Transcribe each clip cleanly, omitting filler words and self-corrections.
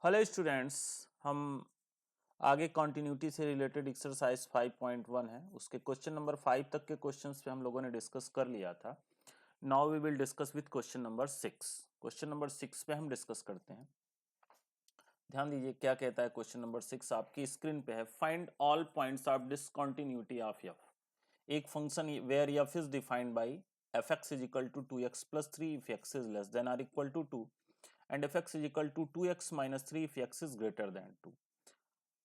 Hello students, हम आगे continuity से रिलेटेड एक्सरसाइज 5.1 है, उसके क्वेश्चन नंबर 5 तक के क्वेश्चंस पे हम लोगों ने डिस्कस कर लिया था। Now we will discuss with question number 6। Question number 6 पे हम डिस्कस करते हैं। ध्यान दीजिए क्या कहता है क्वेश्चन नंबर 6 आपकी स्क्रीन पे है। Find all points of discontinuity of F. एक function where F is defined by F x is equal to 2x plus 3 if x is less than or equal to 2 and F x is equal to 2x minus 3 if x is greater than 2।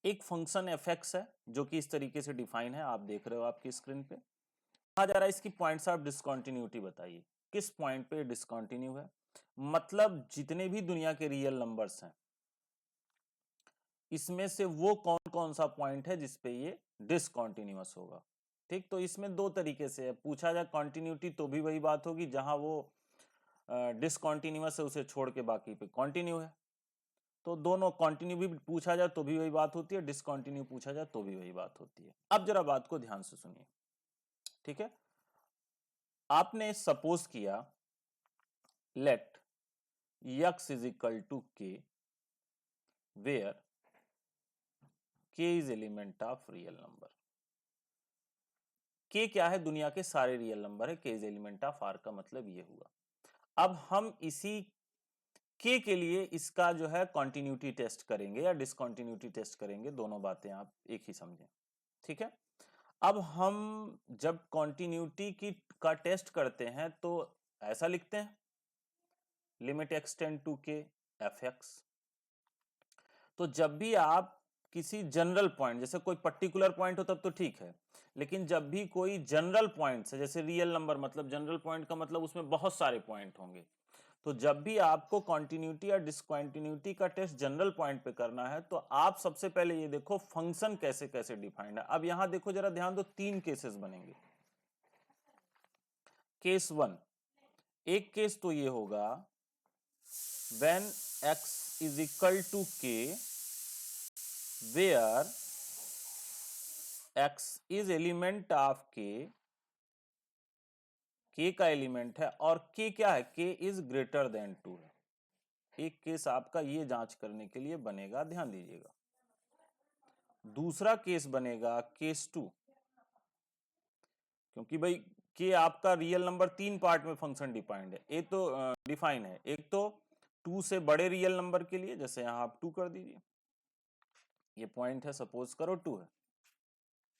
एक function F x है जो कि इस तरीके से define है, आप देख रहे हो आपकी स्क्रीन पे। कहा जा रहा है इसकी पॉइंट्स ऑफ डिसकंटिन्यूटी बताइए, किस पॉइंट पे डिसकंटिन्यू है। मतलब जितने भी दुनिया के रियल नंबर्स हैं इसमें से वो कौन कौन सा पॉइंट है जिसपे ये डिसकंटिन्यूअस होगा। ठीक, तो इसमें दो तरीके से है, पूछा जाए कॉन्टिन्यूटी तो भी वही बात होगी, जहां वो डिसकंटिन्यूअस है उसे छोड़ के बाकी पे कंटिन्यू है। तो दोनों कंटिन्यू भी पूछा जाए तो भी वही बात होती है, डिसकंटिन्यू पूछा जाए तो भी वही बात होती है। अब जरा बात को ध्यान से सुनिए, ठीक है। आपने सपोज किया let x is equal to k where k is element of real number. k क्या है? दुनिया के सारे रियल नंबर है, k is element of r का मतलब ये हुआ। अब हम इसी k के लिए इसका जो है कॉन्टिन्यूटी टेस्ट करेंगे या डिसकंटिन्यूटी टेस्ट करेंगे, दोनों बातें आप एक ही समझें, ठीक है। अब हम जब कॉन्टिन्यूटी की का टेस्ट करते हैं तो ऐसा लिखते हैं limit x tend to k f x. तो जब भी आप किसी जनरल पॉइंट, जैसे कोई पर्टिकुलर पॉइंट हो तब तो ठीक है, लेकिन जब भी कोई जनरल पॉइंट है, जैसे रियल नंबर, मतलब जनरल पॉइंट का मतलब उसमें बहुत सारे पॉइंट होंगे, तो जब भी आपको कॉन्टिन्यूटी या डिसकंटिन्यूटी का टेस्ट जनरल पॉइंट पे करना है तो आप सबसे पहले ये देखो फंक्शन कैसे कैसे डिफाइंड है। अब यहां देखो जरा ध्यान दो, तीन केसेस बनेंगे। केस वन, एक केस तो ये होगा when x is equal to k where x is element of k का एलिमेंट है और k क्या है? k इज ग्रेटर देन 2 है। एक केस आपका ये जांच करने के लिए बनेगा, ध्यान दीजिएगा। दूसरा केस बनेगा केस टू, क्योंकि भाई के आपका रियल नंबर तीन पार्ट में फंक्शन डिफाइंड है, एक तो डिफाइन है, एक तो 2 से बड़े रियल नंबर के लिए, जैसे यहां आप 2 कर दीजिए, ये पॉइंट है, सपोज करो 2 है,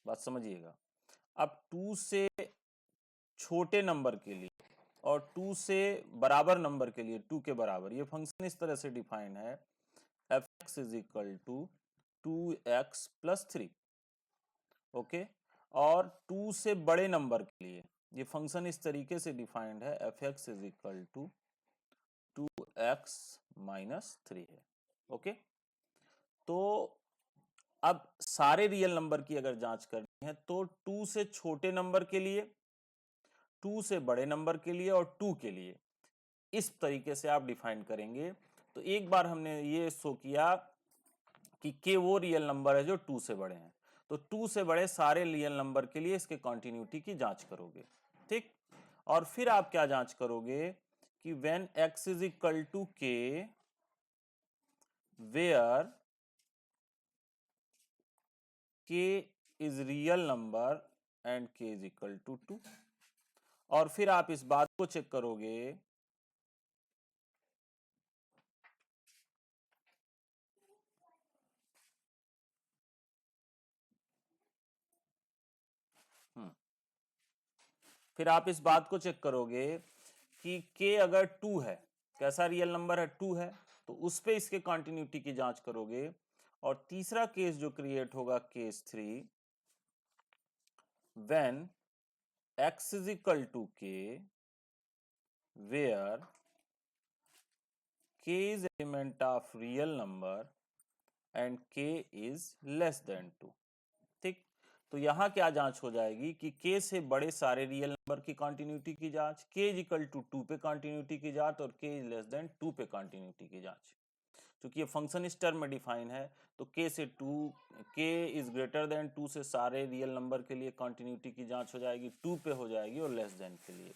बात समझिएगा। अब 2 से छोटे नंबर के लिए और 2 से बराबर नंबर के लिए, 2 के बराबर, ये फंक्शन इस तरह से डिफाइन है f x is equal to 2x plus 3, okay. और 2 से बड़े नंबर के लिए ये फंक्शन इस तरीके से डिफाइंड है f x is equal to 2x minus 3 है, ओके। तो अब सारे रियल नंबर की अगर जांच करनी है तो 2 से छोटे नंबर के लिए, 2 से बड़े नंबर के लिए और 2 के लिए, इस तरीके से आप डिफाइन करेंगे। तो एक बार हमने ये शो किया कि के वो रियल नंबर है जो 2 से बड़े हैं, तो 2 से बड़े सारे रियल नंबर के लिए इसके कॉन्टिन्यूटी की जांच करोगे, ठीक। और फिर आप क्या जांच करोगे कि when x is equal to k where k is real number and k is equal to 2। और फिर आप इस बात को चेक करोगे फिर आप इस बात को चेक करोगे कि k अगर 2 है, कैसा रियल नंबर है? 2 है, तो उस पे इसके कॉन्टिन्यूटी की जांच करोगे। और तीसरा केस जो क्रिएट होगा case 3, when x is equal to k where k is element of real number and k is less than 2, ठीक। तो यहां क्या जांच हो जाएगी कि k से बड़े सारे रियल नंबर की कॉन्टिन्यूटी की जांच, k इज इक्वल टू 2 पे कॉन्टिन्यूटी की जांच और k इज लेस देन 2 पे कॉन्टिन्यूटी की जांच। क्योंकि ये फंक्शन इस टर्म में डिफाइन है तो k से 2, k इज ग्रेटर देन 2 से सारे रियल नंबर के लिए कॉन्टिन्यूटी की जांच हो जाएगी, 2 पे हो जाएगी और लेस देन के लिए।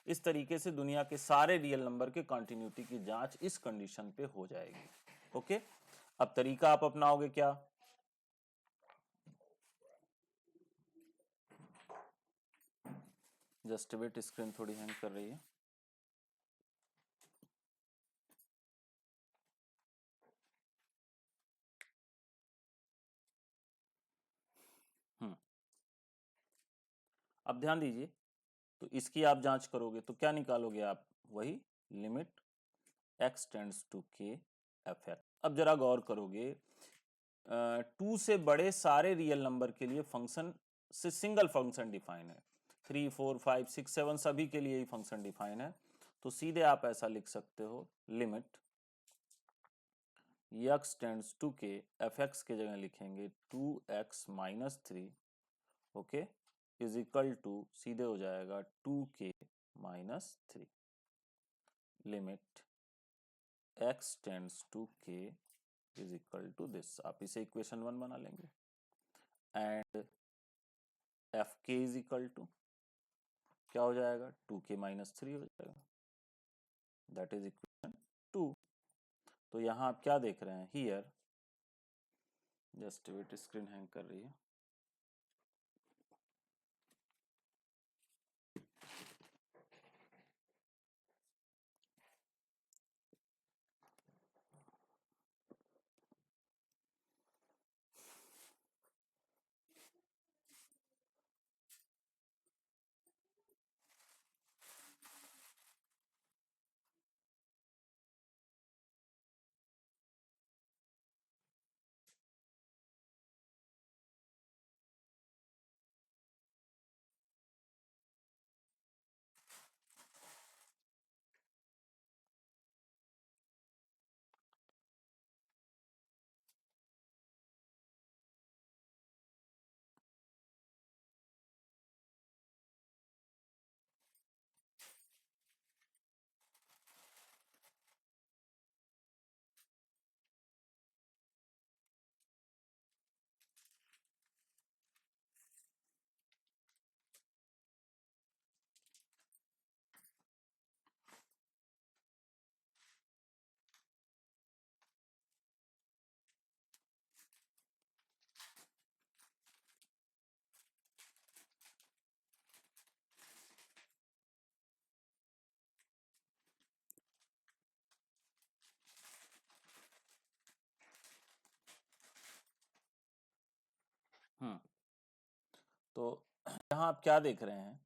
इस तरीके से दुनिया के सारे रियल नंबर के कॉन्टिन्यूटी की जांच इस कंडीशन पे हो जाएगी, ओके। अब तरीका आप अपनाओगे क्या, जस्ट वेट, स्क्रीन थोड़ी हैंग कर रही है। हम्म, अब ध्यान दीजिए, तो इसकी आप जांच करोगे तो क्या निकालोगे आप, वही limit x tends to k f x. अब जरा गौर करोगे, 2 से बड़े सारे रियल नंबर के लिए फंक्शन से सिंगल फंक्शन डिफाइन है, 3 4 5 6 7 सभी के लिए ही फंक्शन डिफाइन है। तो सीधे आप ऐसा लिख सकते हो, limit x tends to k, f x के जगह लिखेंगे 2x minus 3, okay, is equal to सीधे हो जाएगा 2k minus 3, limit x tends to k is equal to this. आप इसे इक्वेशन 1 बना लेंगे, and f k is equal to क्या हो जाएगा, 2k माइनस 3 हो जाएगा, दैट इज इक्वेशन 2। तो यहाँ आप क्या देख रहे हैं, here, just wait, screen hang कर रही है। हम्म, तो यहाँ आप क्या देख रहे हैं,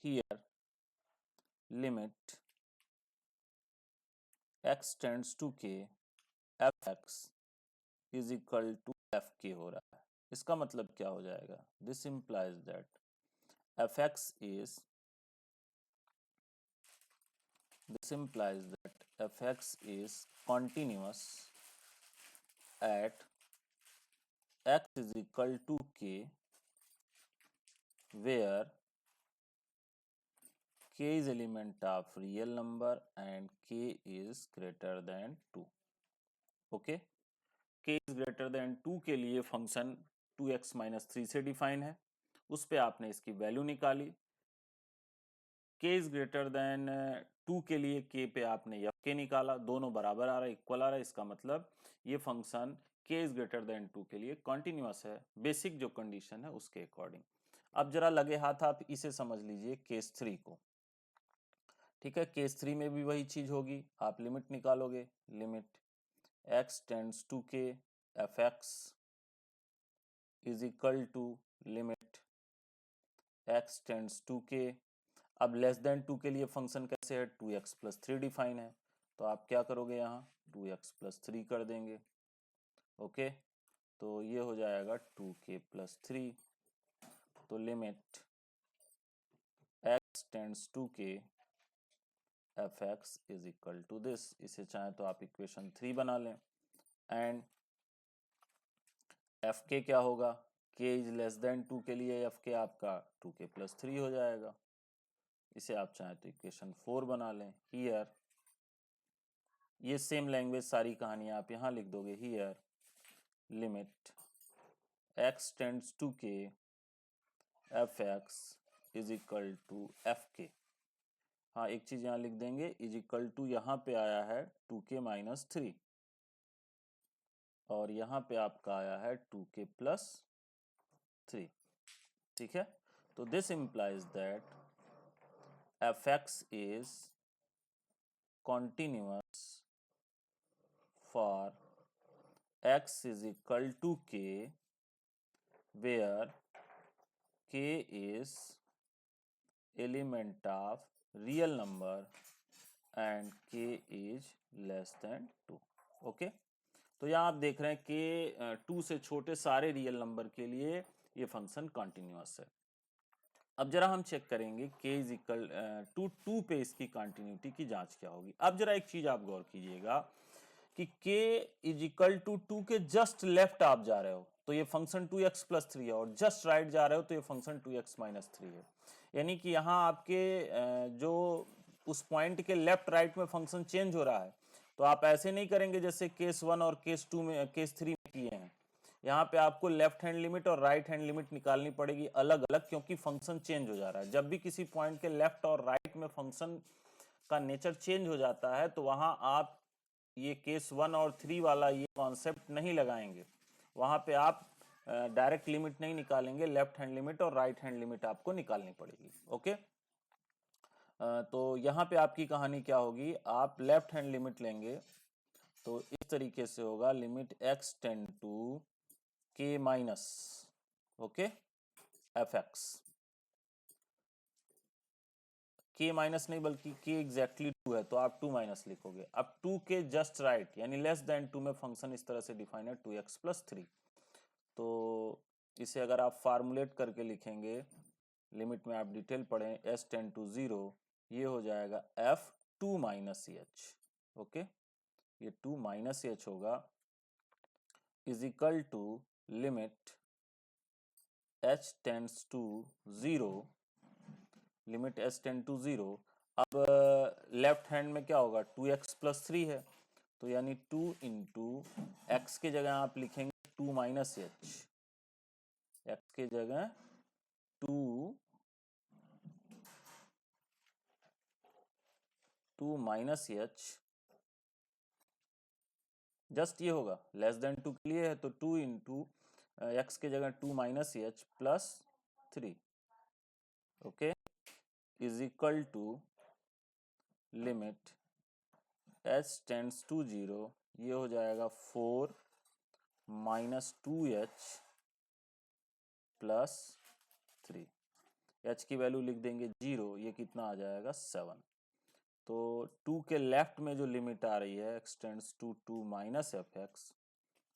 here limit x tends to k f x is equal to f k हो रहा है। इसका मतलब क्या हो जाएगा, this implies that f x is, this implies that fx is continuous at x is equal to k, where k is element of real number and k is greater than 2, okay. k is greater than 2 के लिए function 2x minus 3 से define है, उस पे आपने इसकी value निकाली। k is greater than 2 के लिए k पे आपने एफ के निकाला, दोनों बराबर आ रहा है, इक्वल आ रहा है, इसका मतलब ये function k is greater than 2 के लिए कॉन्टिन्यूअस है, बेसिक जो कंडीशन है उसके अकॉर्डिंग। अब जरा लगे हाथ आप इसे समझ लीजिए केस 3 को, ठीक है। केस 3 में भी वही चीज होगी, आप लिमिट निकालोगे, limit x tends to k f x is equal to limit x tends to k। अब लेस देन 2 के लिए फंक्शन कैसे है, 2x प्लस 3 डिफाइन है, तो आप क्या करोगे, यहाँ 2x प्लस 3 कर देंगे, ओके। तो ये हो जाएगा 2k प्लस 3, तो limit x tends to k f x is equal to this. इसे चाहे तो आप इक्वेशन 3 बना लें, एंड एफ के क्या होगा, k इज लेस देन 2 के लिए एफ के आपका 2k प्लस 3 हो जाएगा। इसे आप चाहें तो इक्वेशन 4 बना लें, हियर ये सेम लैंग्वेज सारी कहानियां आप यहाँ लिख दोगे, here limit x tends to k f x is equal to f k. हाँ, एक चीज यहाँ लिख देंगे, इज इक्वल टू यहाँ पे आया है 2k माइनस 3, और यहाँ पे आपका आया है 2k प्लस 3। ठीक है, तो this implies that fx is continuous for x is equal to k where k is element of real number and k is less than 2। Okay, तो यहाँ आप देख रहे हैं कि 2 से छोटे सारे रियल नंबर के लिए ये फंक्शन कॉन्टिन्यूअस है। अब जरा हम चेक करेंगे k इज इक्वल टू 2 पे इसकी कॉन्टिन्यूटी की जांच क्या होगी। अब जरा एक चीज आप गौर कीजिएगा कि k इज इक्वल टू 2 के जस्ट लेफ्ट आप जा रहे हो तो ये फंक्शन 2x प्लस 3 है, और जस्ट राइट जा रहे हो तो ये फंक्शन 2x माइनस 3 है। यानी कि यहाँ आपके जो उस पॉइंट के लेफ्ट राइट में फंक्शन चेंज हो रहा है, तो आप ऐसे नहीं करेंगे जैसे केस 1 और केस 2 में, केस 3 में किए हैं। यहाँ पे आपको लेफ्ट हैंड लिमिट और राइट हैंड लिमिट निकालनी पड़ेगी अलग अलग, क्योंकि फंक्शन चेंज हो जा रहा है। जब भी किसी पॉइंट के लेफ्ट और राइट में फंक्शन का नेचर चेंज हो जाता है तो वहां आप ये केस 1 और 3 वाला ये कॉन्सेप्ट नहीं लगाएंगे। वहां पे आप डायरेक्ट लिमिट नहीं निकालेंगे, लेफ्ट हैंड लिमिट और राइट हैंड लिमिट आपको निकालनी पड़ेगी। ओके, तो यहाँ पे आपकी कहानी क्या होगी, आप लेफ्ट हैंड लिमिट लेंगे तो इस तरीके से होगा limit x tend to k minus okay fx, k minus नहीं बल्कि k एग्जैक्टली 2 है तो आप 2 माइनस लिखोगे। अब 2 के जस्ट राइट यानी लेस देन 2 में फंक्शन इस तरह से डिफाइन है 2x प्लस 3। तो इसे अगर आप फार्मूलेट करके लिखेंगे, लिमिट में आप डिटेल पढ़ें, s टेंड टू 0, ये हो जाएगा f 2 माइनस एच। ओके, ये 2 माइनस एच होगा is equal to limit h tends to 0, limit h tend to 0। अब लेफ्ट हैंड में क्या होगा, 2x प्लस 3 है तो यानी 2 इंटू एक्स के जगह आप लिखेंगे 2 माइनस एच, एक्स के जगह 2 माइनस एच, जस्ट ये होगा लेस देन 2 के लिए है तो 2 इंटू एक्स के जगह 2 minus h plus 3 okay is equal to limit h tends to 0, ये हो जाएगा 4 माइनस 2h प्लस 3। h की वैल्यू लिख देंगे 0, ये कितना आ जाएगा 7। तो 2 के लेफ्ट में जो लिमिट आ रही है x tends to 2 minus fx,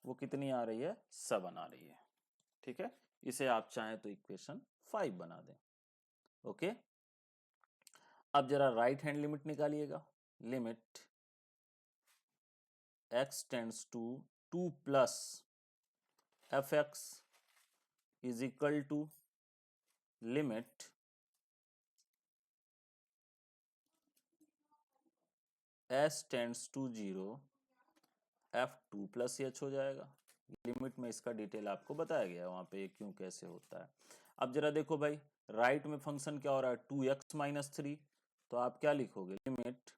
वो कितनी आ रही है, 7 आ रही है। ठीक है, इसे आप चाहें तो इक्वेशन 5 बना दें। ओके, अब जरा राइट हैंड लिमिट निकालिएगा, limit x tends to 2 plus fx is equal to limit s tends to 0 f2 plus h हो जाएगा। लिमिट में इसका डिटेल आपको बताया गया है वहां पे क्यों कैसे होता है। अब जरा देखो भाई, राइट में फंक्शन क्या हो रहा है 2x माइनस 3, तो आप क्या लिखोगे, limit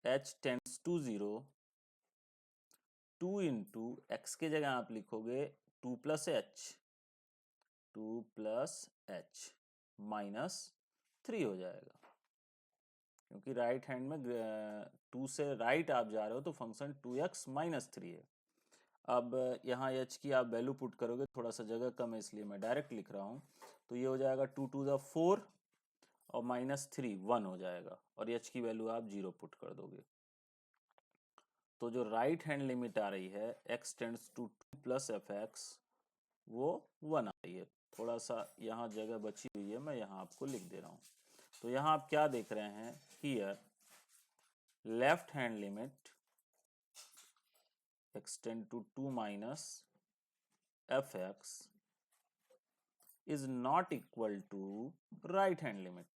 h tends to 0, 2 into x के जगह आप लिखोगे 2 plus h, 2 plus h minus 3 हो जाएगा, क्योंकि राइट हैंड में 2 से राइट आप जा रहे हो तो फंक्शन 2x माइनस 3 है। अब यहाँ h की आप वैल्यू पुट करोगे, थोड़ा सा जगह कम है इसलिए मैं डायरेक्ट लिख रहा हूँ, तो ये हो जाएगा 2 टू द 4 और माइनस 3 1 हो जाएगा, और h की वैल्यू आप 0 पुट कर दोगे। तो जो राइट हैंड लिमिट आ रही है x tends to 2 plus fx, वो 1 आ रही है। थोड़ा सा यहाँ जगह बची हुई है, मैं यहाँ आपको लिख दे रहा हूँ। तो यहाँ आप क्या देख रहे हैं, here left hand limit x tend to 2 minus fx is not equal to right hand limit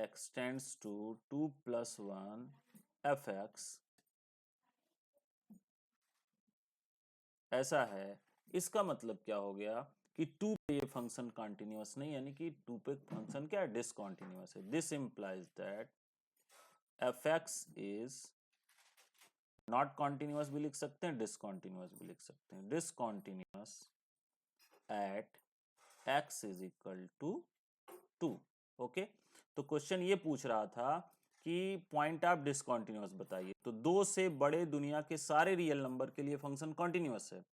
x tends to 2 plus 1 fx, ऐसा है। इसका मतलब क्या हो गया कि 2 पे ये फंक्शन कॉन्टिन्यूअस नहीं, यानी कि 2 पे फंक्शन क्या है, डिसकॉन्टिन्यूअस है। This implies that f x is not continuous भी लिख सकते हैं, डिसकॉन्टिन्यूअस भी लिख सकते हैं। Discontinuous at x is equal to 2। Okay, तो क्वेश्चन ये पूछ रहा था कि पॉइंट ऑफ डिसकॉन्टिन्यूअस बताइए। तो 2 से बड़े दुनिया के सारे रियल नंबर के लिए फंक्शन कॉन्टिन्यूअस है,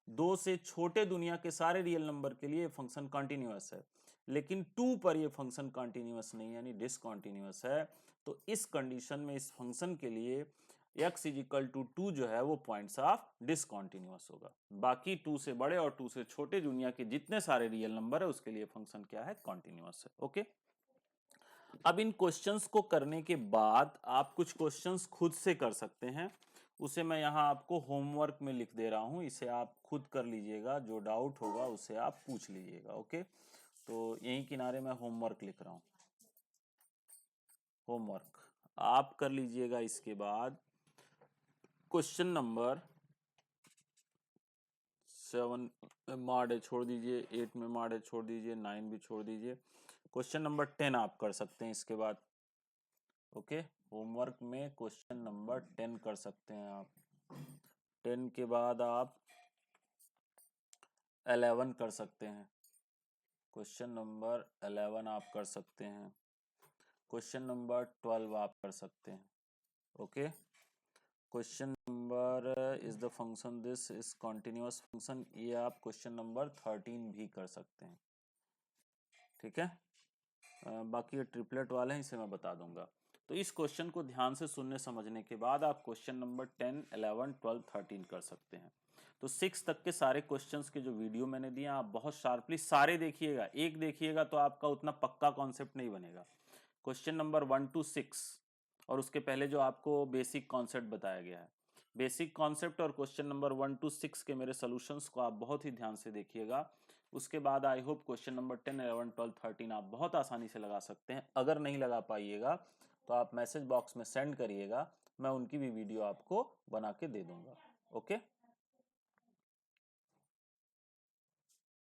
2 से छोटे दुनिया के सारे रियल नंबर के लिए फंक्शन कॉन्टिन्यूअस है, लेकिन 2 पर ये फंक्शन कॉन्टिन्यूअस नहीं यानी डिसकॉन्टिन्यूअस है। तो इस कंडीशन में इस फंक्शन के लिए x इज इक्वल टू 2 जो है वो पॉइंट्स ऑफ डिसकॉन्टिन्यूअस होगा। बाकी 2 से बड़े और 2 से छोटे दुनिया के जितने सारे रियल नंबर है उसके लिए फंक्शन क्या है, कॉन्टिन्यूअस है। ओके, अब इन क्वेश्चंस को करने के बाद आप कुछ क्वेश्चंस खुद से कर सकते हैं, उसे मैं यहाँ आपको होमवर्क में लिख दे रहा हूँ, इसे आप खुद कर लीजिएगा, जो डाउट होगा उसे आप पूछ लीजिएगा। ओके, तो यहीं किनारे मैं होमवर्क लिख रहा हूँ, होमवर्क आप कर लीजिएगा। इसके बाद क्वेश्चन नंबर 7 में मार्ड छोड़ दीजिए, 8 में मार्ड छोड़ दीजिए, 9 भी छोड़ दीजिए। क्वेश्चन नंबर 10 आप कर सकते हैं इसके बाद। ओके, होमवर्क में क्वेश्चन नंबर 10 कर सकते हैं आप। 10 के बाद आप 11 कर सकते हैं, क्वेश्चन नंबर 11 आप कर सकते हैं, क्वेश्चन नंबर 12 आप कर सकते हैं। Okay, question number is the function this is continuous function, ये आप क्वेश्चन नंबर 13 भी कर सकते हैं। ठीक है, बाकी ये ट्रिपलेट वाले हैं, इसे मैं बता दूंगा। तो इस क्वेश्चन को ध्यान से सुनने समझने के बाद आप क्वेश्चन नंबर 10, 11, 12, 13 कर सकते हैं। तो 6 तक के सारे क्वेश्चंस के जो वीडियो मैंने दिए आप बहुत शार्पली सारे देखिएगा, एक देखिएगा तो आपका उतना पक्का कॉन्सेप्ट नहीं बनेगा। क्वेश्चन नंबर 1 to 6 और उसके पहले जो आपको बेसिक कॉन्सेप्ट बताया गया है, बेसिक कॉन्सेप्ट और क्वेश्चन नंबर 1 to 6 के मेरे सोल्यूशंस को आप बहुत ही ध्यान से देखिएगा। उसके बाद आई होप क्वेश्चन नंबर 10, 11, 12, 13 आप बहुत आसानी से लगा सकते हैं। अगर नहीं लगा पाइएगा तो आप मैसेज बॉक्स में सेंड करिएगा, मैं उनकी भी वीडियो आपको बना के दे दूंगा। ओके।